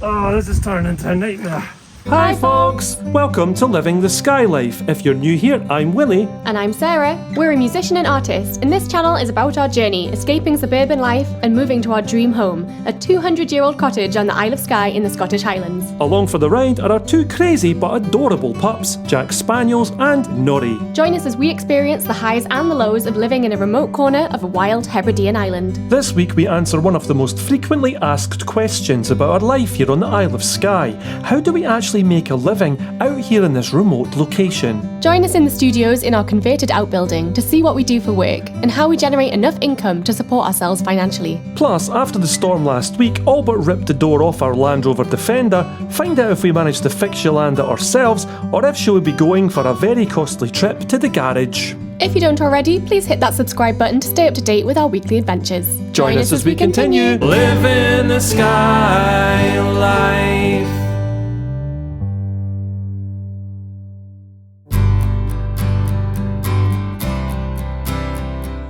Oh, this is turning into a nightmare. Hi folks! Welcome to Living the Skye Life. If you're new here, I'm Willie. And I'm Sarah. We're a musician and artist, and this channel is about our journey escaping suburban life and moving to our dream home, a 200-year-old cottage on the Isle of Skye in the Scottish Highlands. Along for the ride are our two crazy but adorable pups, Jack Spaniels and Nori. Join us as we experience the highs and the lows of living in a remote corner of a wild Hebridean island. This week we answer one of the most frequently asked questions about our life here on the Isle of Skye. How do we actually make a living out here in this remote location? Join us in the studios in our converted outbuilding to see what we do for work and how we generate enough income to support ourselves financially. Plus, after the storm last week all but ripped the door off our Land Rover Defender, find out if we managed to fix Yolanda ourselves or if she would be going for a very costly trip to the garage. If you don't already, please hit that subscribe button to stay up to date with our weekly adventures. Join us as we continue. Living the Skye Life.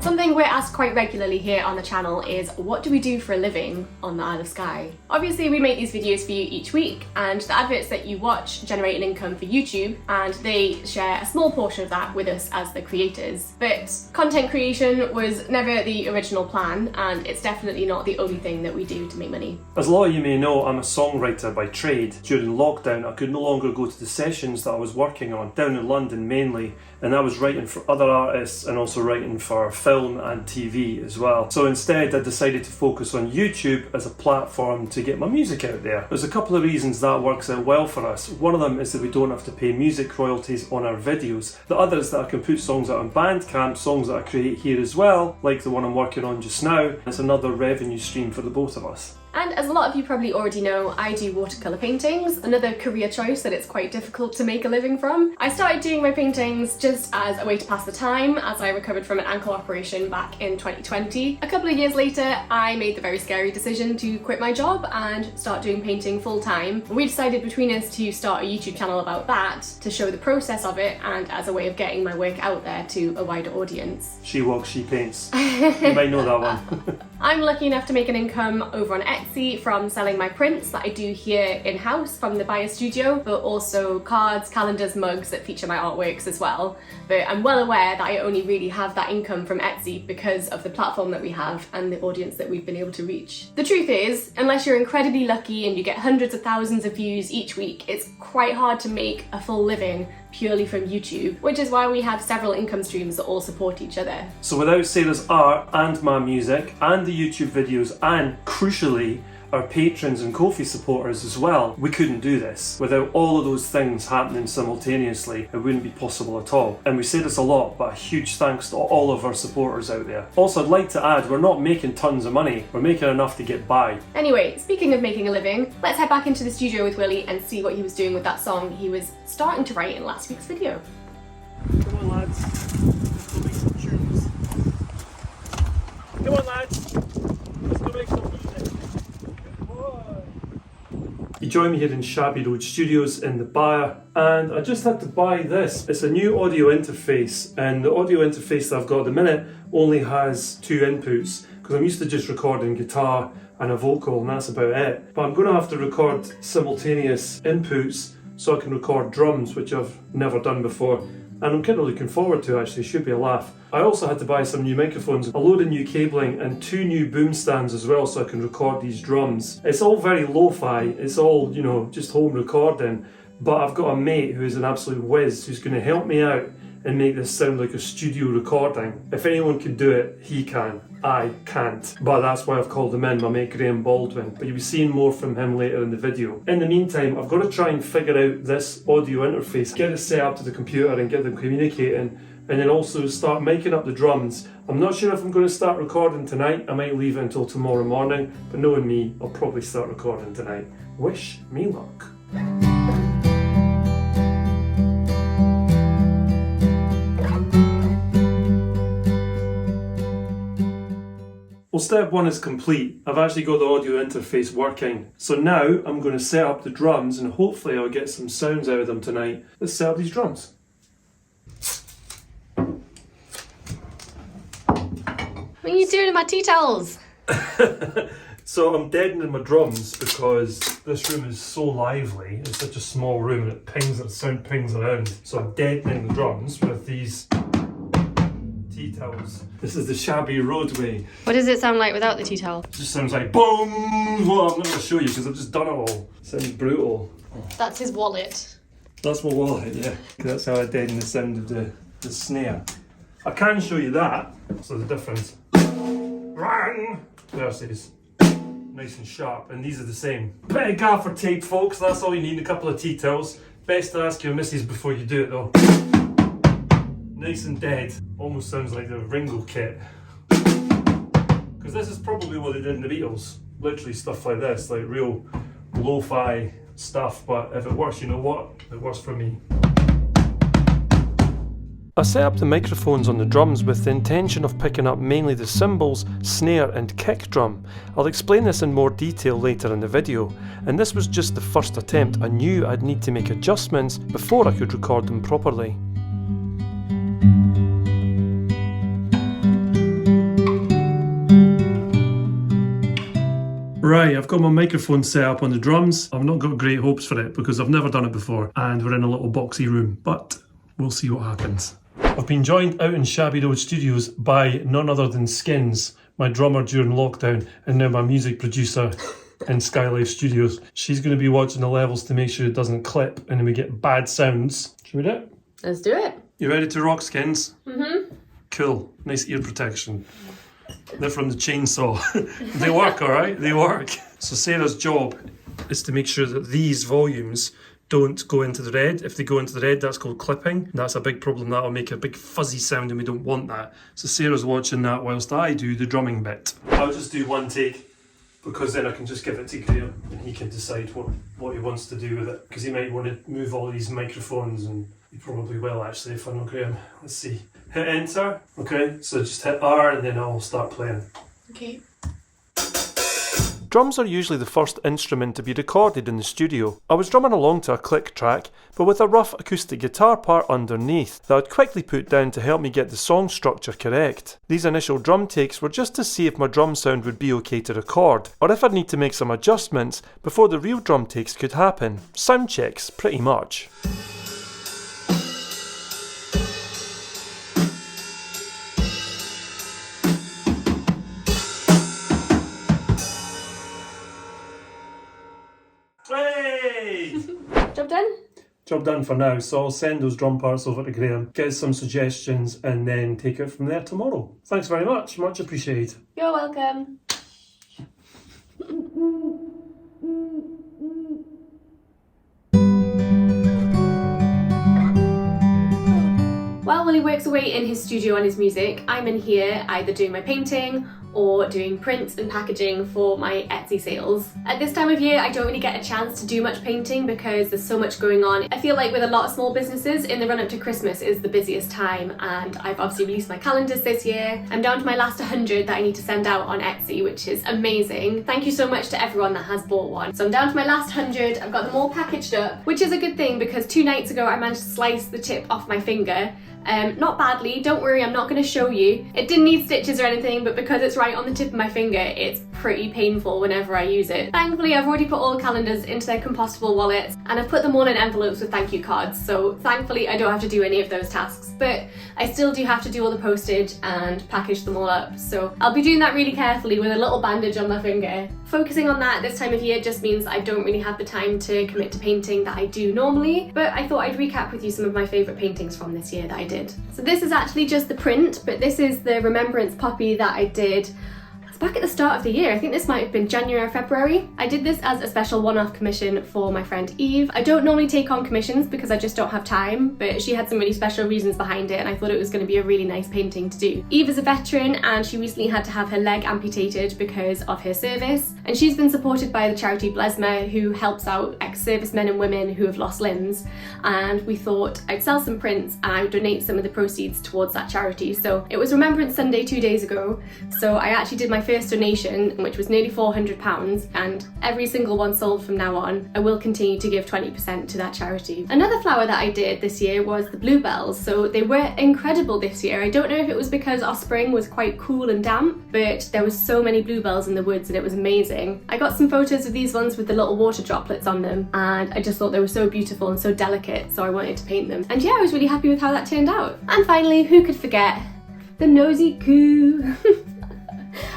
Something we're asked quite regularly here on the channel is, what do we do for a living on the Isle of Skye? Obviously we make these videos for you each week, and the adverts that you watch generate an income for YouTube, and they share a small portion of that with us as the creators. But content creation was never the original plan, and it's definitely not the only thing that we do to make money. As a lot of you may know, I'm a songwriter by trade. During lockdown I could no longer go to the sessions that I was working on, down in London mainly, and I was writing for other artists and also writing for film and TV as well. So instead I decided to focus on YouTube as a platform to get my music out there. There's a couple of reasons that works out well for us. One of them is that we don't have to pay music royalties on our videos. The other is that I can put songs out on Bandcamp, songs that I create here as well, like the one I'm working on just now. It's another revenue stream for the both of us. And as a lot of you probably already know, I do watercolour paintings, another career choice that it's quite difficult to make a living from. I started doing my paintings just as a way to pass the time, as I recovered from an ankle operation back in 2020. A couple of years later, I made the very scary decision to quit my job and start doing painting full time. We decided between us to start a YouTube channel about that, to show the process of it and as a way of getting my work out there to a wider audience. She walks, she paints. You might know that one. I'm lucky enough to make an income over on Etsy from selling my prints that I do here in-house from the Buyer Studio, but also cards, calendars, mugs that feature my artworks as well. But I'm well aware that I only really have that income from Etsy because of the platform that we have and the audience that we've been able to reach. The truth is, unless you're incredibly lucky and you get hundreds of thousands of views each week, it's quite hard to make a full living purely from YouTube, which is why we have several income streams that all support each other. So without Sarah's art and my music and the YouTube videos and, crucially, our patrons and Ko-fi supporters as well, we couldn't do this. Without all of those things happening simultaneously, it wouldn't be possible at all. And we say this a lot, but a huge thanks to all of our supporters out there. Also, I'd like to add, we're not making tons of money, we're making enough to get by. Anyway, speaking of making a living, let's head back into the studio with Willie and see what he was doing with that song he was starting to write in last week's video. Come on lads, let's go make some tunes. Come on lads, let's go make some music. You join me here in Shabby Road Studios in the Buyer, and I just had to buy this. It's a new audio interface, and the audio interface that I've got at the minute only has two inputs, because I'm used to just recording guitar and a vocal and that's about it. But I'm going to have to record simultaneous inputs so I can record drums, which I've never done before. And I'm kind of looking forward to it, actually. It should be a laugh. I also had to buy some new microphones, a load of new cabling and two new boom stands as well so I can record these drums. It's all very lo-fi, it's all, you know, just home recording, but I've got a mate who is an absolute whiz who's going to help me out and make this sound like a studio recording. If anyone can do it, he can. I can't. But that's why I've called him in, my mate Graham Baldwin. But you'll be seeing more from him later in the video. In the meantime, I've got to try and figure out this audio interface, get it set up to the computer and get them communicating, and then also start making up the drums. I'm not sure if I'm going to start recording tonight. I might leave it until tomorrow morning, but knowing me, I'll probably start recording tonight. Wish me luck. Well, step one is complete. I've actually got the audio interface working. So now I'm going to set up the drums and hopefully I'll get some sounds out of them tonight. Let's set up these drums. What are you doing with my tea towels? So I'm deadening my drums because this room is so lively. It's such a small room and it pings and sound pings around. So I'm deadening the drums with these tea towels. This is the shabby roadway. What does it sound like without the tea towel? It just sounds like boom. Well, I'm not going to show you because I've just done it all. It sounds brutal. That's his wallet. That's my wallet, yeah. That's how I deaden the sound of the snare. I can show you that. So the difference. Rang versus nice and sharp, and these are the same. Bit of gaffer tape, folks. That's all you need. A couple of tea towels. Best to ask your missus before you do it, though. Nice and dead. Almost sounds like the Ringo kit. Because this is probably what they did in the Beatles. Literally stuff like this, like real lo-fi stuff. But if it works, you know what? It works for me. I set up the microphones on the drums with the intention of picking up mainly the cymbals, snare and kick drum. I'll explain this in more detail later in the video, and this was just the first attempt. I knew I'd need to make adjustments before I could record them properly. Right, I've got my microphone set up on the drums. I've not got great hopes for it because I've never done it before and we're in a little boxy room, but we'll see what happens. I've been joined out in Shabby Road Studios by none other than Skins, my drummer during lockdown and now my music producer in Skye Life Studios. She's going to be watching the levels to make sure it doesn't clip and then we get bad sounds. Should we do it? Let's do it. You ready to rock, Skins? Mm-hmm. Cool. Nice ear protection. They're from the chainsaw. They work, alright? They work. So Sarah's job is to make sure that these volumes don't go into the red. If they go into the red, that's called clipping. That's a big problem. That'll make a big fuzzy sound and we don't want that. So Sarah's watching that whilst I do the drumming bit. I'll just do one take because then I can just give it to Graham and he can decide what he wants to do with it. Because he might want to move all these microphones and he probably will actually if I know Graham. Let's see. Hit enter. Okay, so just hit R and then I'll start playing. Okay. Drums are usually the first instrument to be recorded in the studio. I was drumming along to a click track, but with a rough acoustic guitar part underneath that I'd quickly put down to help me get the song structure correct. These initial drum takes were just to see if my drum sound would be okay to record, or if I'd need to make some adjustments before the real drum takes could happen. Sound checks, pretty much. Hey! Job done? Job done for now, so I'll send those drum parts over to Graham, get some suggestions and then take it from there tomorrow. Thanks very much appreciated. You're welcome. While Willie works away in his studio on his music, I'm in here either doing my painting or doing prints and packaging for my Etsy sales. At this time of year, I don't really get a chance to do much painting because there's so much going on. I feel like with a lot of small businesses, in the run up to Christmas is the busiest time, and I've obviously released my calendars this year. I'm down to my last 100 that I need to send out on Etsy, which is amazing. Thank you so much to everyone that has bought one. So I'm down to my last 100, I've got them all packaged up, which is a good thing because 2 nights ago I managed to slice the tip off my finger. Not badly, don't worry, I'm not going to show you. It didn't need stitches or anything, but because it's right on the tip of my finger, it's pretty painful whenever I use it. Thankfully, I've already put all the calendars into their compostable wallets, and I've put them all in envelopes with thank you cards, so thankfully I don't have to do any of those tasks. But I still do have to do all the postage and package them all up, so I'll be doing that really carefully with a little bandage on my finger. Focusing on that this time of year just means I don't really have the time to commit to painting that I do normally, but I thought I'd recap with you some of my favourite paintings from this year that I did. So this is actually just the print, but this is the Remembrance Poppy that I did back at the start of the year. I think this might have been January or February. I did this as a special one-off commission for my friend Eve. I don't normally take on commissions because I just don't have time, but she had some really special reasons behind it and I thought it was going to be a really nice painting to do. Eve is a veteran and she recently had to have her leg amputated because of her service, and she's been supported by the charity Blesma, who helps out ex-servicemen and women who have lost limbs, and we thought I'd sell some prints and I would donate some of the proceeds towards that charity. So it was Remembrance Sunday 2 days ago, so I actually did my first donation, which was nearly £400, and every single one sold from now on, I will continue to give 20% to that charity. Another flower that I did this year was the bluebells, so they were incredible this year. I don't know if it was because our spring was quite cool and damp, but there was so many bluebells in the woods and it was amazing. amazing. I got some photos of these ones with the little water droplets on them, and I just thought they were so beautiful and so delicate, so I wanted to paint them. And yeah, I was really happy with how that turned out. And finally, who could forget the nosy coo?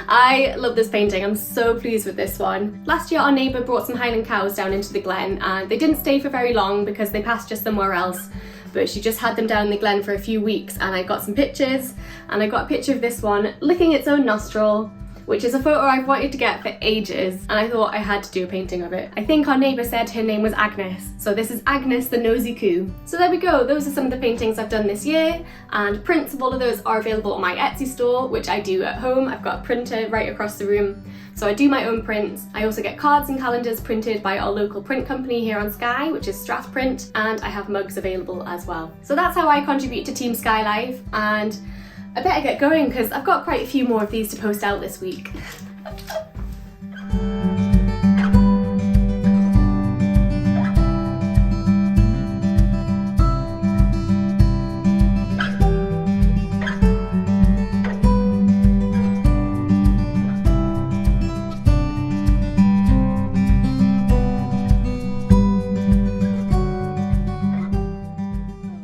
I love this painting, I'm so pleased with this one. Last year our neighbour brought some Highland cows down into the glen, and they didn't stay for very long because they pastured somewhere else, but she just had them down in the glen for a few weeks, and I got some pictures, and I got a picture of this one licking its own nostril, which is a photo I've wanted to get for ages, and I thought I had to do a painting of it. I think our neighbour said her name was Agnes, so this is Agnes the nosy coo. So there we go, those are some of the paintings I've done this year, and prints of all of those are available on my Etsy store, which I do at home. I've got a printer right across the room, so I do my own prints. I also get cards and calendars printed by our local print company here on Skye, which is Strath Print, and I have mugs available as well. So that's how I contribute to Team Skye Life, and I better get going because I've got quite a few more of these to post out this week.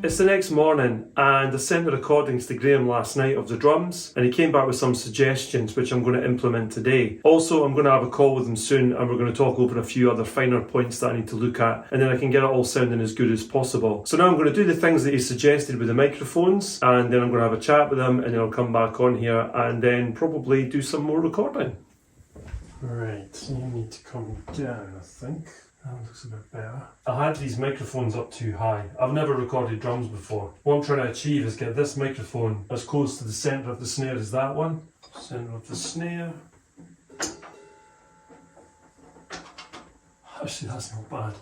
It's the next morning, and I sent the recordings to Graham last night of the drums, and he came back with some suggestions which I'm going to implement today. Also, I'm going to have a call with him soon, and we're going to talk over a few other finer points that I need to look at, and then I can get it all sounding as good as possible. So now I'm going to do the things that he suggested with the microphones, and then I'm going to have a chat with him, and then I'll come back on here and then probably do some more recording. Right, so you need to come down, I think. That looks a bit better. I had these microphones up too high. I've never recorded drums before. What I'm trying to achieve is get this microphone as close to the centre of the snare as that one. Centre of the snare. Actually, that's not bad.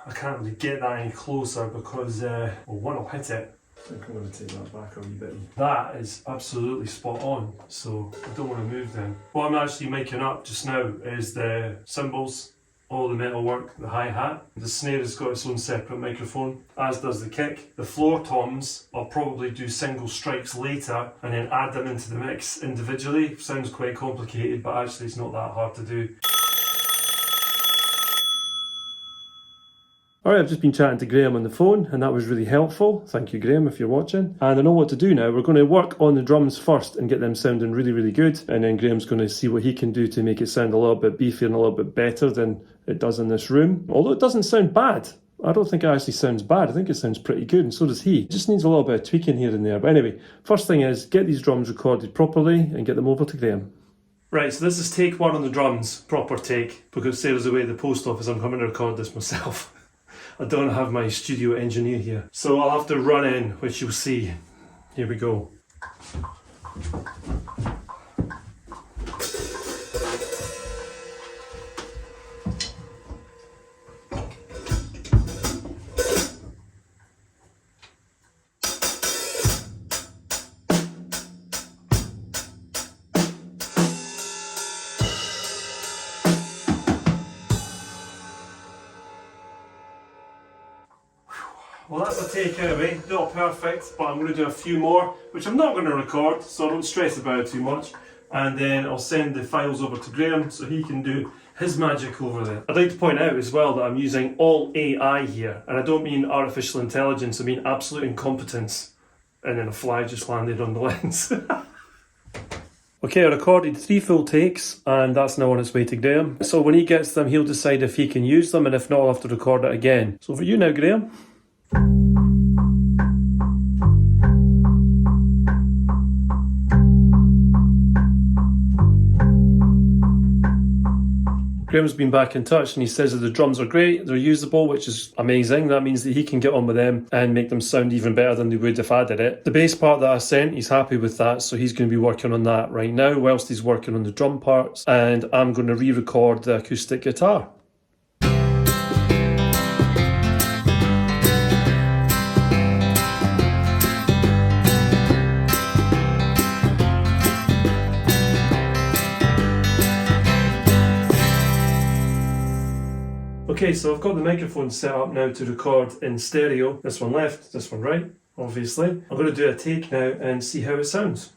I can't really get that any closer because, well, one will hit it. I think I'm going to take that back a wee bit. That is absolutely spot on, so I don't want to move them. What I'm actually making up just now is the cymbals, all the metal work, the hi-hat. The snare has got its own separate microphone, as does the kick. The floor toms, I'll probably do single strikes later and then add them into the mix individually. Sounds quite complicated, but actually it's not that hard to do. Alright, I've just been chatting to Graham on the phone, and that was really helpful. Thank you, Graham, if you're watching. And I know what to do now. We're going to work on the drums first and get them sounding really, really good. And then Graham's going to see what he can do to make it sound a little bit beefier and a little bit better than it does in this room. Although it doesn't sound bad. I don't think it actually sounds bad. I think it sounds pretty good, and so does he. It just needs a little bit of tweaking here and there. But anyway, first thing is get these drums recorded properly and get them over to Graham. Right, so this is take one on the drums, proper take, because Sarah's away at the post office. I'm coming to record this myself. I don't have my studio engineer here, so I'll have to run in, which you'll see. Here we go. Well, that's a take anyway, not perfect, but I'm going to do a few more, which I'm not going to record, so I don't stress about it too much. And then I'll send the files over to Graham so he can do his magic over there. I'd like to point out as well that I'm using all AI here, and I don't mean artificial intelligence, I mean absolute incompetence. And then a fly just landed on the lens. Okay, I recorded 3 full takes, and that's now on its way to Graham. So when he gets them, he'll decide if he can use them, and if not, I'll have to record it again. So for you now, Graham. Graham's been back in touch and he says that the drums are great, they're usable, which is amazing. That means that he can get on with them and make them sound even better than they would if I did it. The bass part that I sent, he's happy with that, so he's going to be working on that right now whilst he's working on the drum parts, and I'm going to re-record the acoustic guitar. Okay, so I've got the microphone set up now to record in stereo. This one left, this one right, obviously. I'm going to do a take now and see how it sounds.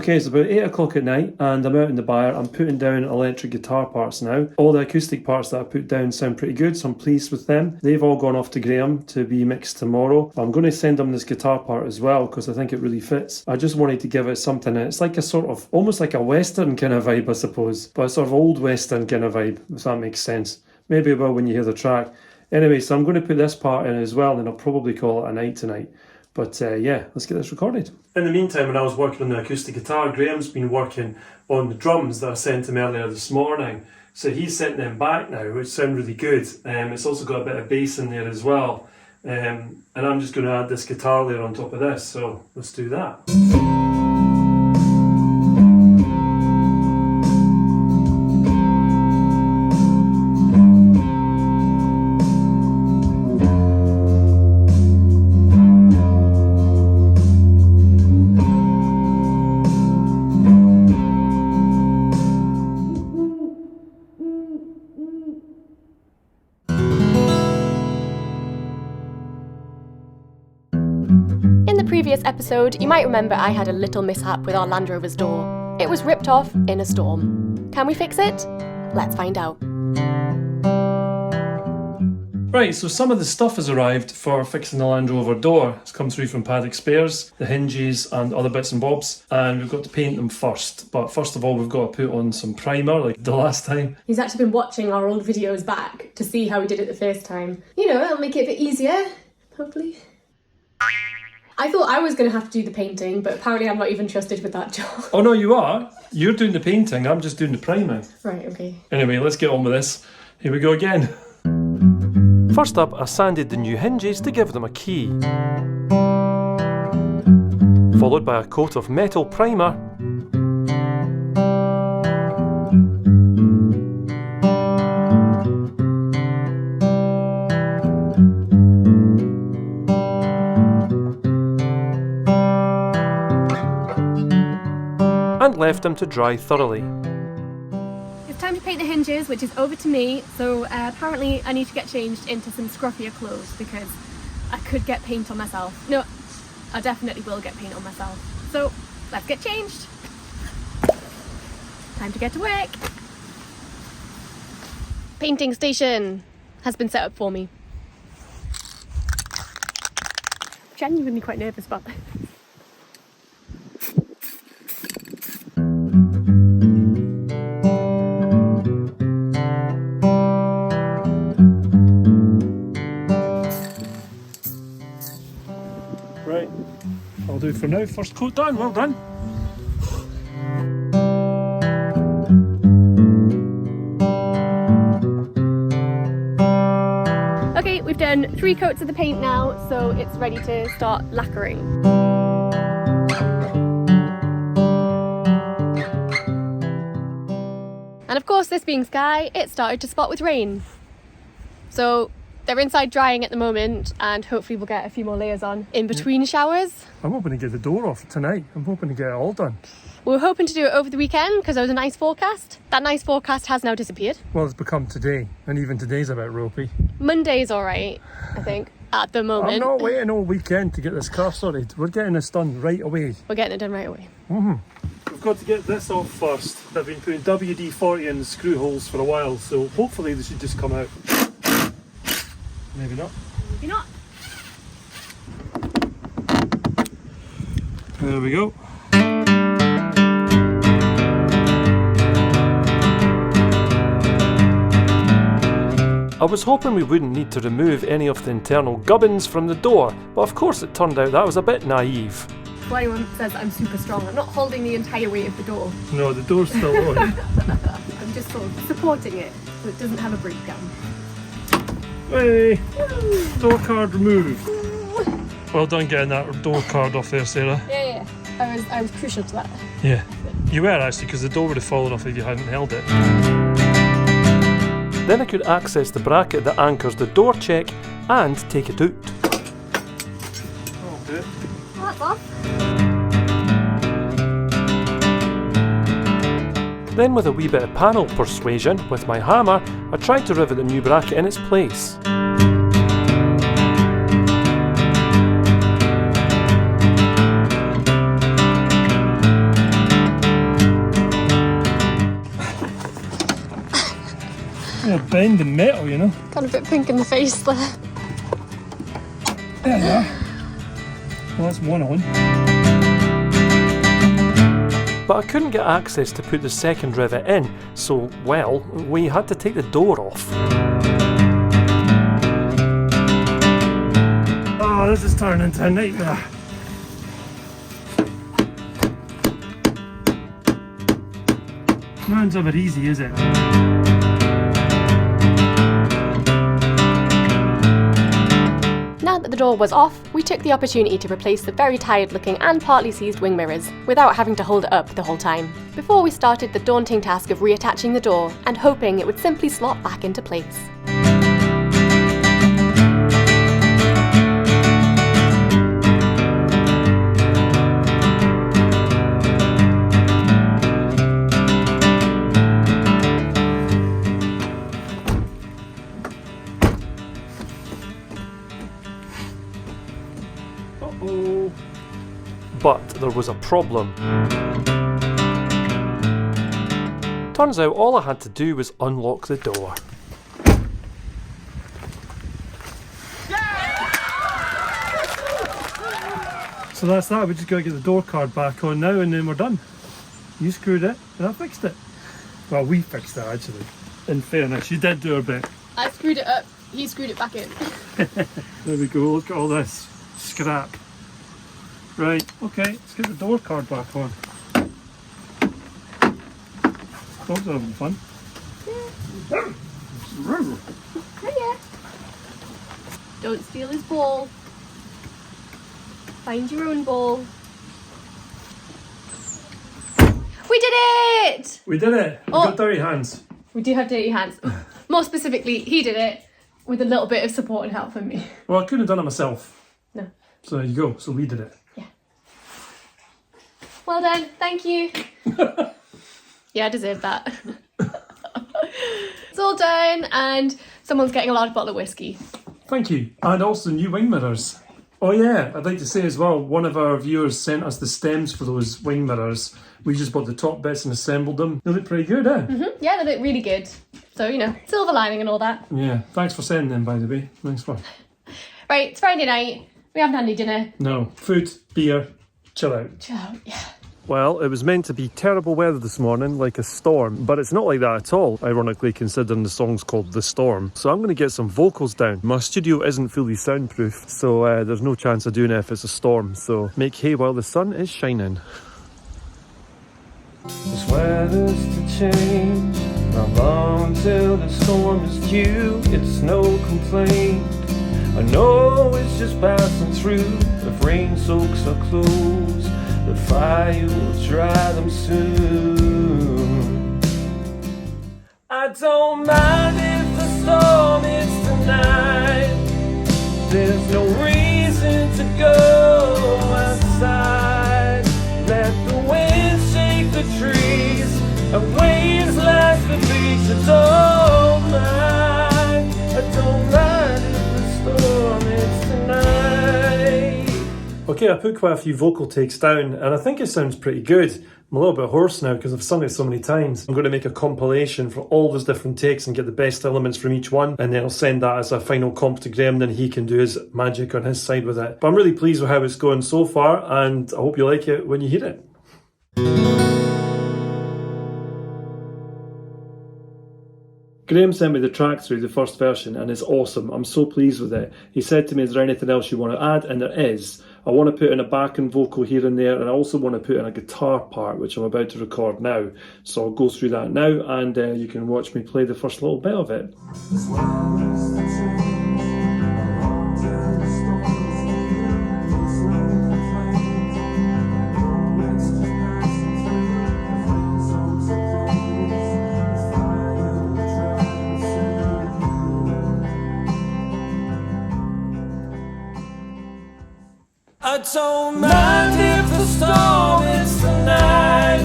Okay, it's about 8 o'clock at night and I'm out in the byre. I'm putting down electric guitar parts now. All the acoustic parts that I put down sound pretty good, so I'm pleased with them. They've all gone off to Graham to be mixed tomorrow. I'm going to send him this guitar part as well because I think it really fits. I just wanted to give it something. It's like a sort of, almost like a Western kind of vibe, I suppose, but a sort of old Western kind of vibe, if that makes sense. Maybe it will when you hear the track. Anyway, so I'm going to put this part in as well, and I'll probably call it a night tonight. But yeah, let's get this recorded. In the meantime, when I was working on the acoustic guitar, Graham's been working on the drums that I sent him earlier this morning. So he's sent them back now, which sound really good. It's also got a bit of bass in there as well. And I'm just going to add this guitar layer on top of this, so let's do that. Previous episode, you might remember I had a little mishap with our Land Rover's door. It was ripped off in a storm. Can we fix it? Let's find out. Right, so some of the stuff has arrived for fixing the Land Rover door. It's come through from Paddock Spares, the hinges and other bits and bobs, and we've got to paint them first. But first of all, we've got to put on some primer like the last time. He's actually been watching our old videos back to see how we did it the first time. You know, it'll make it a bit easier, hopefully. I thought I was going to have to do the painting, but apparently I'm not even trusted with that job. Oh no, you are. You're doing the painting, I'm just doing the priming. Right, okay. Anyway, let's get on with this. Here we go again. First up, I sanded the new hinges to give them a key. Followed by a coat of metal primer. And left them to dry thoroughly. It's time to paint the hinges, which is over to me, so apparently I need to get changed into some scruffier clothes because I could get paint on myself. No, I definitely will get paint on myself. So let's get changed. Time to get to work. Painting station has been set up for me. Genuinely quite nervous about this. Right, I'll do for now. First coat done, well done. Okay, we've done 3 coats of the paint now, so it's ready to start lacquering. And of course, this being Skye, it started to spot with rain. So they're inside drying at the moment, and hopefully we'll get a few more layers on in between showers. I'm hoping to get the door off tonight. I'm hoping to get it all done. We were hoping to do it over the weekend because there was a nice forecast. That nice forecast has now disappeared. Well, it's become today, and even today's a bit ropey. Monday's alright, I think, at the moment. I'm not waiting all weekend to get this car sorted. We're getting this done right away. We're getting it done right away. We've got to get this off first. I've been putting WD-40 in the screw holes for a while, so hopefully they should just come out. Maybe not. Maybe not. There we go. I was hoping we wouldn't need to remove any of the internal gubbins from the door, but of course it turned out that was a bit naive. Well, anyone says I'm super strong, I'm not holding the entire weight of the door. No, the door's still on. I'm just sort of supporting it so it doesn't have a breakdown. Hey! Door card removed. Well done getting that door card off there, Sarah. Yeah. I was crucial to that. Yeah. You were actually, because the door would have fallen off if you hadn't held it. Then I could access the bracket that anchors the door check and take it out. Oh, that's off. Then with a wee bit of panel persuasion with my hammer, I tried to rivet the new bracket in its place. a bend in metal, you know. Got a bit pink in the face there. There you are. Well, that's one on. But I couldn't get access to put the second rivet in, so, well, we had to take the door off. Oh, this is turning into a nightmare. Nothing's ever easy, is it? Now that the door was off, we took the opportunity to replace the very tired looking and partly seized wing mirrors, without having to hold it up the whole time, before we started the daunting task of reattaching the door and hoping it would simply slot back into place. But there was a problem. Turns out all I had to do was unlock the door. So that's that. We just got to get the door card back on now, and then we're done. You screwed it, and I fixed it. Well, we fixed it actually. In fairness, you did do a bit. I screwed it up, he screwed it back in. There we go. Look at all this scrap. Right, okay, let's get the door card back on. Dogs are having fun. Hiya. Don't steal his ball. Find your own ball. We did it! We did it! We got dirty hands. We do have dirty hands. More specifically, he did it with a little bit of support and help from me. Well, I couldn't have done it myself. No. So there you go, so we did it. Well done, thank you. Yeah, I deserve that. It's all done, and someone's getting a large bottle of whiskey. Thank you. And also new wing mirrors. Oh yeah, I'd like to say as well, one of our viewers sent us the stems for those wing mirrors. We just bought the top bits and assembled them. They look pretty good, eh? Mm-hmm. Yeah, they look really good. So, you know, silver lining and all that. Yeah, thanks for sending them, by the way. Thanks for... Right, it's Friday night. We haven't had any dinner. No. Food, beer, chill out. Chill out, yeah. Well, it was meant to be terrible weather this morning, like a storm, but it's not like that at all, ironically considering the song's called The Storm. So I'm going to get some vocals down. My studio isn't fully soundproof, so there's no chance of doing it if it's a storm, so make hay while the sun is shining. This weather's to change, not long till the storm is due, it's no complaint. I know it's just passing through, if rain soaks our clothes, the fire will dry them soon. I don't mind if the storm is tonight. There's no reason to go outside. Let the wind shake the trees and waves lash the beach. I don't mind. I don't mind if the storm is tonight. Okay, I put quite a few vocal takes down and I think it sounds pretty good. I'm a little bit hoarse now because I've sung it so many times. I'm going to make a compilation for all those different takes and get the best elements from each one, and then I'll send that as a final comp to Graham, then he can do his magic on his side with it. But I'm really pleased with how it's going so far, and I hope you like it when you hear it. Graham sent me the track through, the first version, and it's awesome. I'm so pleased with it. He said to me, is there anything else you want to add? And there is. I want to put in a backing vocal here and there, and I also want to put in a guitar part, which I'm about to record now. So I'll go through that now, and you can watch me play the first little bit of it. I don't mind if the storm is tonight.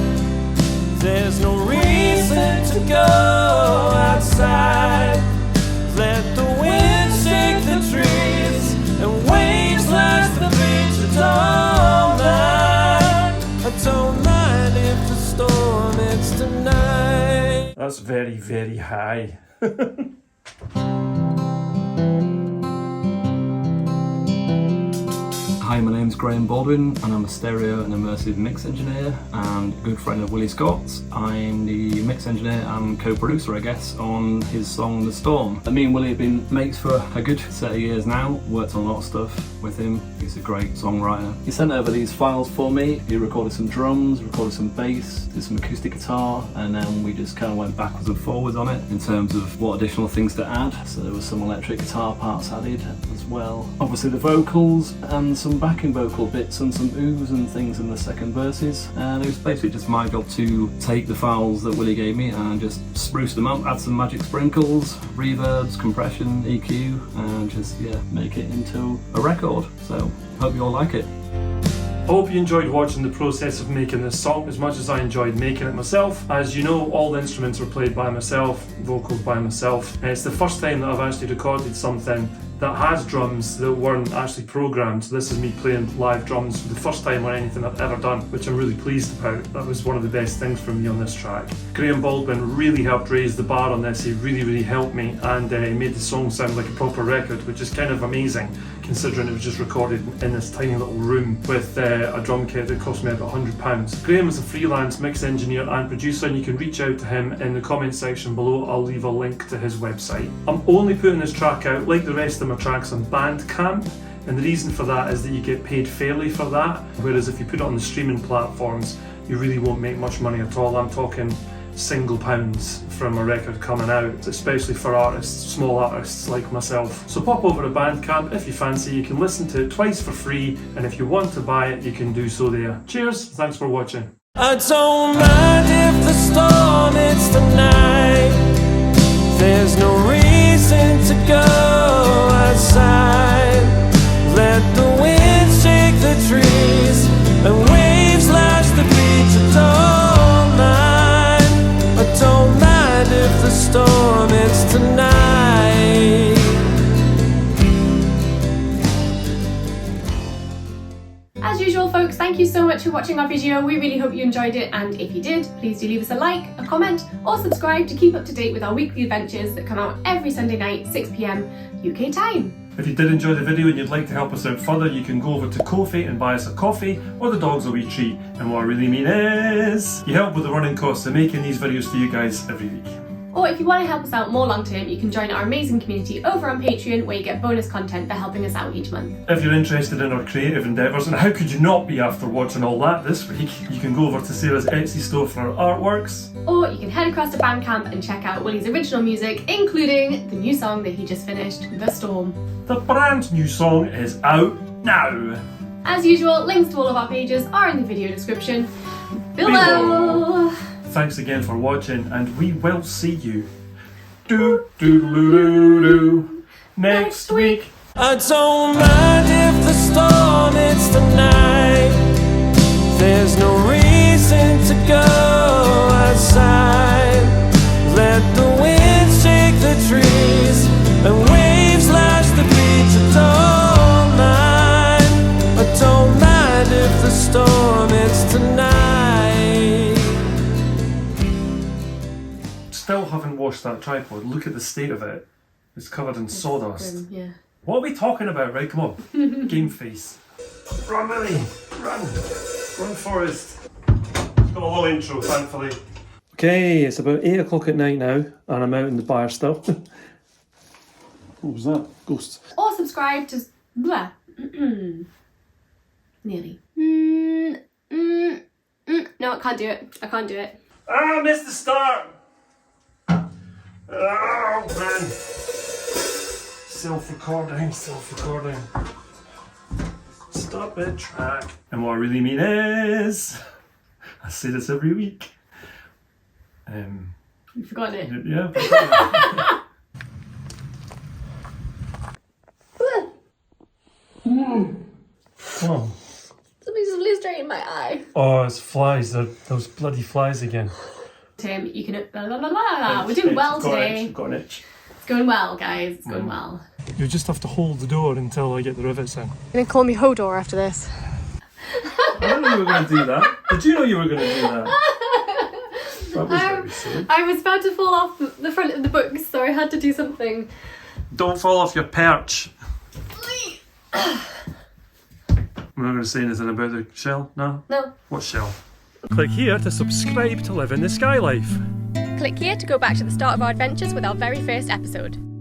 There's no reason to go outside. Let the wind shake the trees and waves lash the beach. I don't mind if the storm is tonight. That's very, very high. Hi, my name's Graham Baldwin and I'm a stereo and immersive mix engineer and a good friend of Willie Scott's. I'm the mix engineer and co-producer, I guess, on his song The Storm. Me and Willie have been mates for a good set of years now, worked on a lot of stuff with him. He's a great songwriter. He sent over these files for me. He recorded some drums, recorded some bass, did some acoustic guitar, and then we just kind of went backwards and forwards on it in terms of what additional things to add. So there was some electric guitar parts added as well. Obviously the vocals and some backing vocal bits and some oohs and things in the second verses, and it was basically just my job to take the files that Willie gave me and just spruce them up, add some magic sprinkles, reverbs, compression, EQ, and just make it into a record. So hope you all like it. I hope you enjoyed watching the process of making this song as much as I enjoyed making it myself. As you know, all the instruments were played by myself, vocals by myself, and it's the first time that I've actually recorded something that has drums that weren't actually programmed. So this is me playing live drums for the first time on anything I've ever done, which I'm really pleased about. That was one of the best things for me on this track. Graham Baldwin really helped raise the bar on this. He really helped me, and he made the song sound like a proper record, which is kind of amazing considering it was just recorded in this tiny little room with a drum kit that cost me about £100. Graham is a freelance mix engineer and producer, and you can reach out to him in the comment section below. I'll leave a link to his website. I'm only putting this track out, like the rest of my tracks, on Bandcamp, and the reason for that is that you get paid fairly for that, whereas if you put it on the streaming platforms you really won't make much money at all. I'm talking single pounds from a record coming out, especially for artists, small artists like myself. So pop over to Bandcamp if you fancy. You can listen to it twice for free, and if you want to buy it you can do so there. Cheers, thanks for watching. I don't mind if the storm hits tonight. There's no reason to go outside. Let the wind shake the trees and waves lash the beach. I don't mind. I don't mind if the storm hits tonight. As usual folks, thank you so much for watching our video. We really hope you enjoyed it, and if you did, please do leave us a like, a comment, or subscribe to keep up to date with our weekly adventures that come out every Sunday night, 6 PM UK time. If you did enjoy the video and you'd like to help us out further, you can go over to Ko-fi and buy us a coffee, or the dogs a wee treat. And what I really mean is, you help with the running costs of making these videos for you guys every week. Or if you want to help us out more long term, you can join our amazing community over on Patreon, where you get bonus content for helping us out each month. If you're interested in our creative endeavours, and how could you not be after watching all that this week, you can go over to Sarah's Etsy store for our artworks. Or you can head across to Bandcamp and check out Willie's original music, including the new song that he just finished, The Storm. The brand new song is out now. As usual, links to all of our pages are in the video description below. Thanks again for watching, and we will see you next week. I don't mind if the storm hits tonight. There's no reason to go outside. Let the wind shake the trees and waves lash the beach. I don't mind if the storm hits tonight. Still haven't washed that tripod. Look at the state of it. It's covered in sawdust. Grim, yeah. What are we talking about? Right, come on. Game face. Run, Willie. Run. Run, Forrest. It's got a little intro, thankfully. Okay, it's about 8 o'clock at night now, and I'm out in the bar still. What was that? Ghosts. Or subscribe to blah. Nearly. No, I can't do it. I can't do it. Ah, I missed the start. Oh man. Self-recording. Stop it, track. And what I really mean is, I say this every week. You've forgotten it. Yeah. I've forgotten it. Come on. Something just flew straight in my eye. Oh, it's flies. Those bloody flies again. Tim, you can. We're doing well today. I've got an itch. It's going well, guys. It's going well. You just have to hold the door until I get the rivets in. You're gonna call me Hodor after this. I didn't know you were going to do that. Did you know you were going to do that? That was very silly. I was about to fall off the front of the book, so I had to do something. Don't fall off your perch. I'm not going to say anything about the shell, no? No. What shell? Click here to subscribe to live in the Skye life. Click here to go back to the start of our adventures with our very first episode.